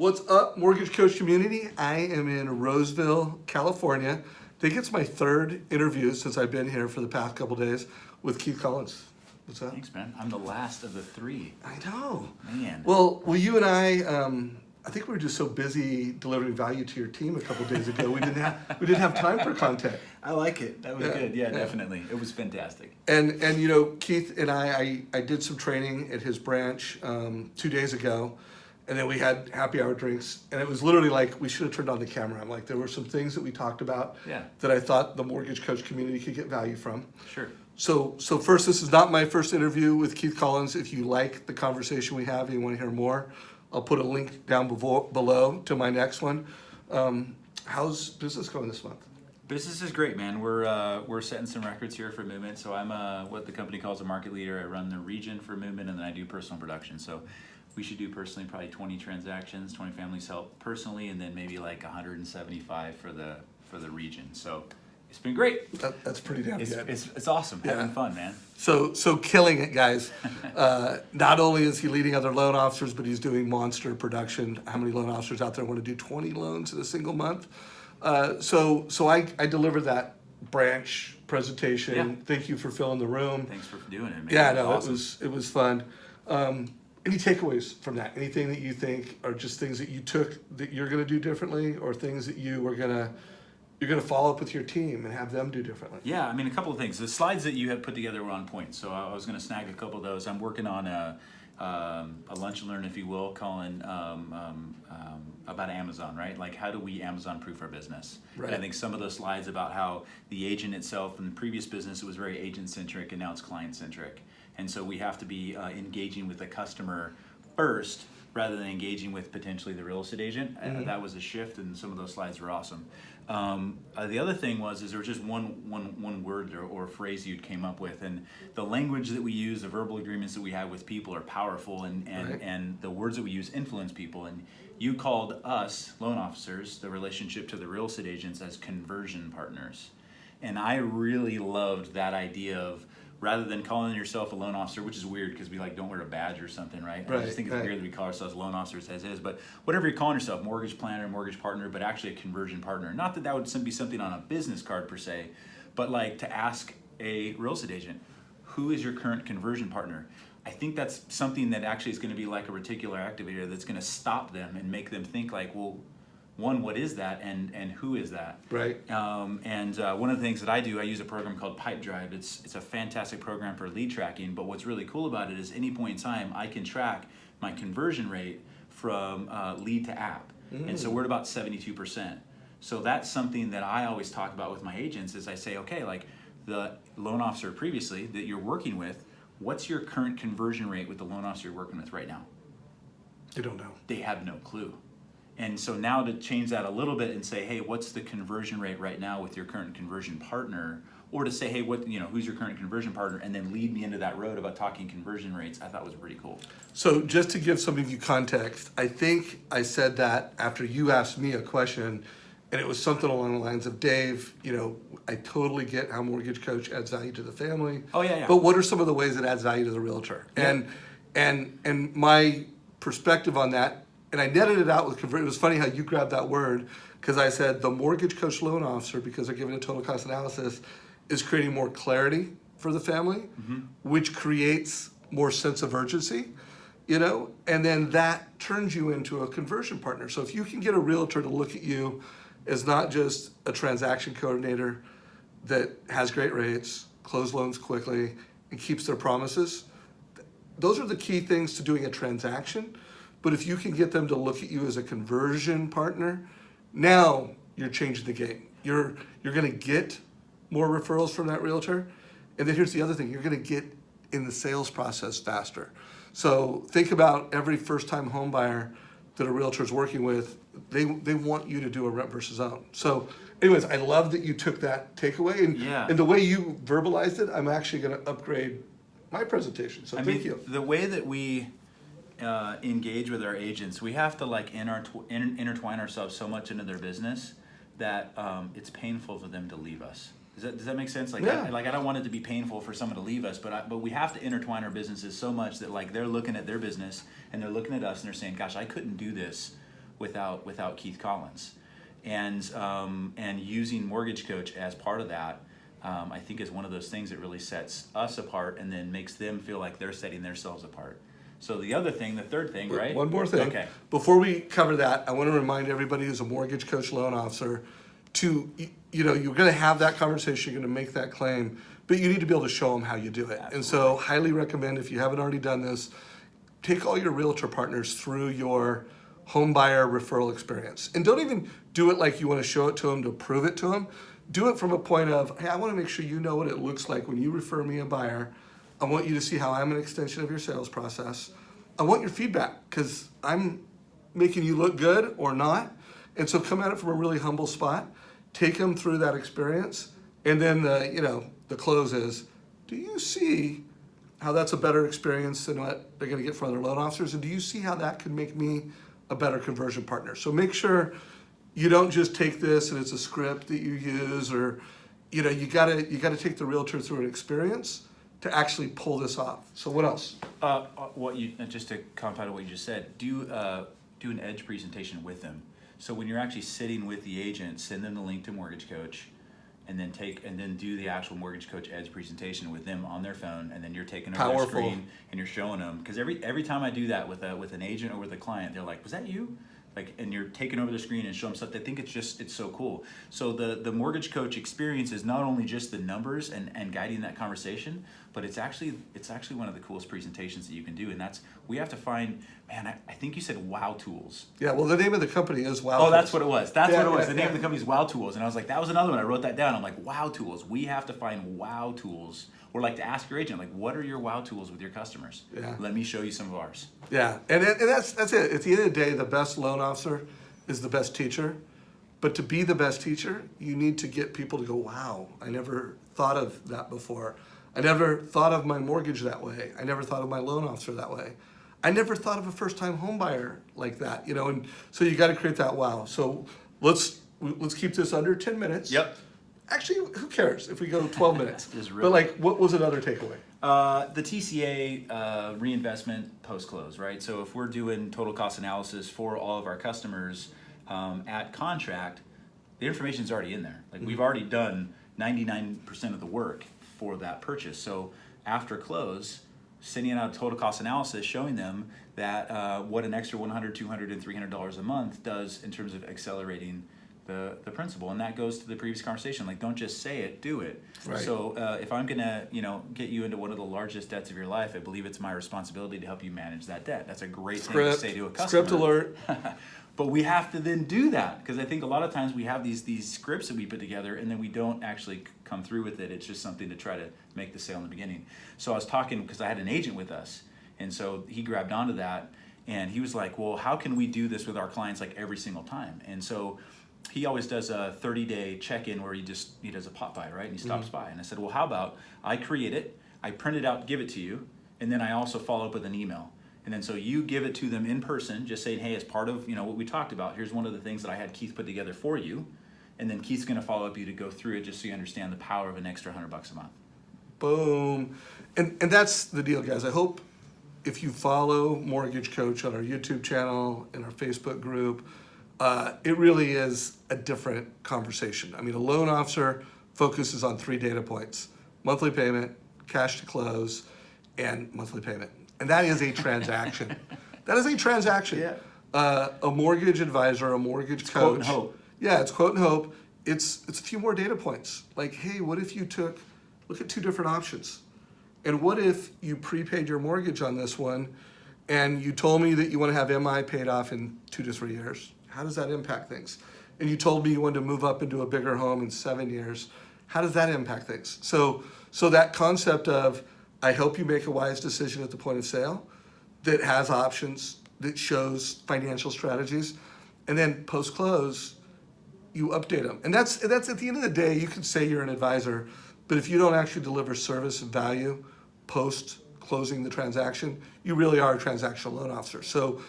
What's up, Mortgage Coach community? I am in Roseville, California. I think it's my third interview since I've been here for the past couple days with Keith Collins. What's up? Thanks, man. I'm the last of the three. I know. Man. Well, you and I think we were just so busy delivering value to your team a couple days ago. We didn't have time for content. I like it. That was good. Yeah, definitely. It was fantastic. And Keith and I did some training at his branch 2 days ago. And then we had happy hour drinks, and it was literally like we should have turned on the camera. I'm like, there were some things that we talked about that I thought the mortgage coach community could get value from. Sure. So first, this is not my first interview with Keith Collins. If you like the conversation we have and you want to hear more, I'll put a link down below to my next one. How's business going this month? Business is great, man. We're setting some records here for Movement. So I'm what the company calls a market leader. I run the region for Movement, and then I do personal production. So we should do personally probably 20 transactions, 20 families help personally, and then maybe like 175 for the region. So it's been great. That's pretty damn good. It's awesome. Having fun, man. So killing it, guys. Not only is he leading other loan officers, but he's doing monster production. How many loan officers out there want to do 20 loans in a single month? So I delivered that branch presentation. Yeah. Thank you for filling the room. Thanks for doing it, man. Yeah, no, awesome. it was fun. Any takeaways from that? Anything that you think are just things that you took that you're going to do differently, or things that you're going to follow up with your team and have them do differently? Yeah, I mean, a couple of things. The slides that you had put together were on point, so I was going to snag a couple of those. I'm working on a lunch and learn, if you will, calling about Amazon, right? Like, how do we Amazon-proof our business? Right. And I think some of those slides about how the agent itself in the previous business, it was very agent-centric, and now it's client-centric. And so we have to be engaging with the customer first, rather than engaging with potentially the real estate agent. Mm-hmm. That was a shift, and some of those slides were awesome. The other thing was there was just one word or phrase you came up with, and the language that we use, the verbal agreements that we have with people are powerful, and the words that we use influence people. And you called us, loan officers, the relationship to the real estate agents as conversion partners. And I really loved that idea of, rather than calling yourself a loan officer, which is weird because we don't wear a badge or something, right? I just think it's weird that we call ourselves loan officers as is. But whatever you're calling yourself, mortgage planner, mortgage partner, but actually a conversion partner. Not that would be something on a business card per se, but to ask a real estate agent, who is your current conversion partner? I think that's something that actually is going to be like a reticular activator that's going to stop them and make them think well, one, what is that, and who is that? Right. One of the things that I do, I use a program called Pipedrive. It's a fantastic program for lead tracking, but what's really cool about it is any point in time, I can track my conversion rate from lead to app. And so we're at about 72%. So that's something that I always talk about with my agents is I say, okay, the loan officer previously that you're working with, what's your current conversion rate with the loan officer you're working with right now? They don't know. They have no clue. And so now to change that a little bit and say, hey, what's the conversion rate right now with your current conversion partner? Or to say, hey, who's your current conversion partner? And then lead me into that road about talking conversion rates, I thought was pretty cool. So just to give some of you context, I think I said that after you asked me a question, and it was something along the lines of, Dave, I totally get how mortgage coach adds value to the family. Oh, yeah. But what are some of the ways it adds value to the realtor? Yeah. And my perspective on that, and I netted it out with convert. It was funny how you grabbed that word, because I said the mortgage coach loan officer, because they're giving a total cost analysis, is creating more clarity for the family, which creates more sense of urgency, and then that turns you into a conversion partner. So if you can get a realtor to look at you as not just a transaction coordinator that has great rates, close loans quickly, and keeps their promises, those are the key things to doing a transaction. But if you can get them to look at you as a conversion partner, now you're changing the game. You're going to get more referrals from that realtor. And then here's the other thing. You're going to get in the sales process faster. So think about every first-time home buyer that a realtor is working with. They want you to do a rent versus own. So anyways, I love that you took that takeaway. And the way you verbalized it, I'm actually going to upgrade my presentation. So thank you. The way that we engage with our agents, we have to intertwine ourselves so much into their business that it's painful for them to leave us. Does that make sense? I don't want it to be painful for someone to leave us, but we have to intertwine our businesses so much that they're looking at their business and they're looking at us and they're saying, "Gosh, I couldn't do this without Keith Collins. And using Mortgage Coach as part of that, I think is one of those things that really sets us apart and then makes them feel like they're setting themselves apart. So the third thing, right? One more thing. Okay. Before we cover that, I want to remind everybody who's a mortgage coach loan officer to, you're going to have that conversation, you're going to make that claim, but you need to be able to show them how you do it. Absolutely. And so highly recommend, if you haven't already done this, take all your realtor partners through your home buyer referral experience. And don't even do it like you want to show it to them to prove it to them. Do it from a point of, hey, I want to make sure you know what it looks like when you refer me a buyer. I want you to see how I'm an extension of your sales process. I want your feedback because I'm making you look good or not. And so come at it from a really humble spot. Take them through that experience. And then the close is, do you see how that's a better experience than what they're going to get from other loan officers? And do you see how that could make me a better conversion partner? So make sure you don't just take this and it's a script that you use, or you gotta take the realtor through an experience to actually pull this off. So what else? Just to compound on what you just said, do an edge presentation with them. So when you're actually sitting with the agent, send them the link to Mortgage Coach, and then do the actual Mortgage Coach edge presentation with them on their phone, and then you're taking over the screen and you're showing them. Because every time I do that with an agent or with a client, they're like, "Was that you?" And you're taking over the screen and show them stuff. They think it's so cool. So the Mortgage Coach experience is not only just the numbers and guiding that conversation, but it's actually one of the coolest presentations that you can do. And we have to find, man, I think you said Wow Tools. Yeah, well, the name of the company is Wow Tools. Tools. That's what it was. The name yeah. of the company is Wow Tools. And I was like, that was another one. I wrote that down. I'm like, Wow Tools. We have to find Wow Tools. Or like to ask your agent, like, what are your Wow Tools with your customers? Yeah. Let me show you some of ours. Yeah, and that's it. At the end of the day, the best loan officer is the best teacher. But to be the best teacher, you need to get people to go, wow, I never thought of that before. I never thought of my mortgage that way. I never thought of my loan officer that way. I never thought of a first-time home buyer like that, and so you got to create that wow. So let's keep this under 10 minutes. Yep. Actually, who cares if we go 12 minutes? Really... But what was another takeaway? The TCA reinvestment post-close, right? So if we're doing total cost analysis for all of our customers at contract, the information's already in there. Like we've already done 99% of the work for that purchase. So after close, sending out a total cost analysis showing them that what an extra $100, $200, and $300 a month does in terms of accelerating the principal. And that goes to the previous conversation. Like, don't just say it, do it. Right. So if I'm gonna get you into one of the largest debts of your life, I believe it's my responsibility to help you manage that debt. That's a great thing to say to a customer. Script alert. But we have to then do that, because I think a lot of times we have these scripts that we put together and then we don't actually come through with it. It's just something to try to make the sale in the beginning. So I was talking, because I had an agent with us, and so he grabbed onto that and he was like, well, how can we do this with our clients like every single time? And so he always does a 30-day check-in where he does a pop by, right? And he stops by. And I said, well, how about I create it, I print it out, give it to you, and then I also follow up with an email. And then so you give it to them in person, just saying, hey, as part of what we talked about, here's one of the things that I had Keith put together for you. And then Keith's going to follow up you to go through it just so you understand the power of an extra $100 a month. Boom. And that's the deal, guys. I hope if you follow Mortgage Coach on our YouTube channel, in our Facebook group, it really is a different conversation. I mean, a loan officer focuses on 3 data points: monthly payment, cash to close, and monthly payment. And that is a transaction. That is a transaction. Yeah. A mortgage advisor, a mortgage coach. Quote and hope. Yeah, it's quote and hope. It's a few more data points. Like, hey, what if you look at 2 different options? And what if you prepaid your mortgage on this one and you told me that you want to have MI paid off in 2 to 3 years? How does that impact things? And you told me you wanted to move up into a bigger home in 7 years. How does that impact things? So that concept of, I help you make a wise decision at the point of sale that has options, that shows financial strategies, and then post-close, you update them. And that's at the end of the day, you can say you're an advisor, but if you don't actually deliver service and value post-closing the transaction, you really are a transactional loan officer. So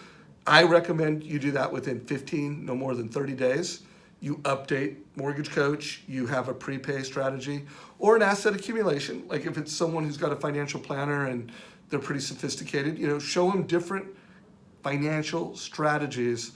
I recommend you do that within 15, no more than 30 days. You update Mortgage Coach, you have a prepay strategy, or an asset accumulation. Like if it's someone who's got a financial planner and they're pretty sophisticated, show them different financial strategies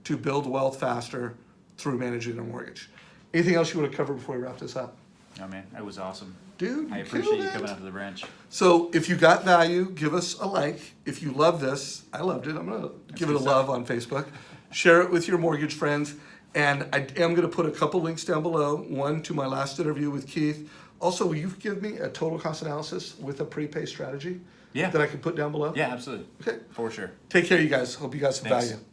to build wealth faster through managing their mortgage. Anything else you want to cover before we wrap this up? Oh man, that was awesome. Dude, I you appreciate you killed coming it. out to the branch. So if you got value, give us a like. If you love this, I loved it. I'm going to give it a good love on Facebook. Share it with your mortgage friends. And I am going to put a couple links down below. One to my last interview with Keith. Also, will you give me a total cost analysis with a prepay strategy Yeah. that I can put down below? Yeah, absolutely. Okay. For sure. Take care, you guys. Hope you got some Thanks. value.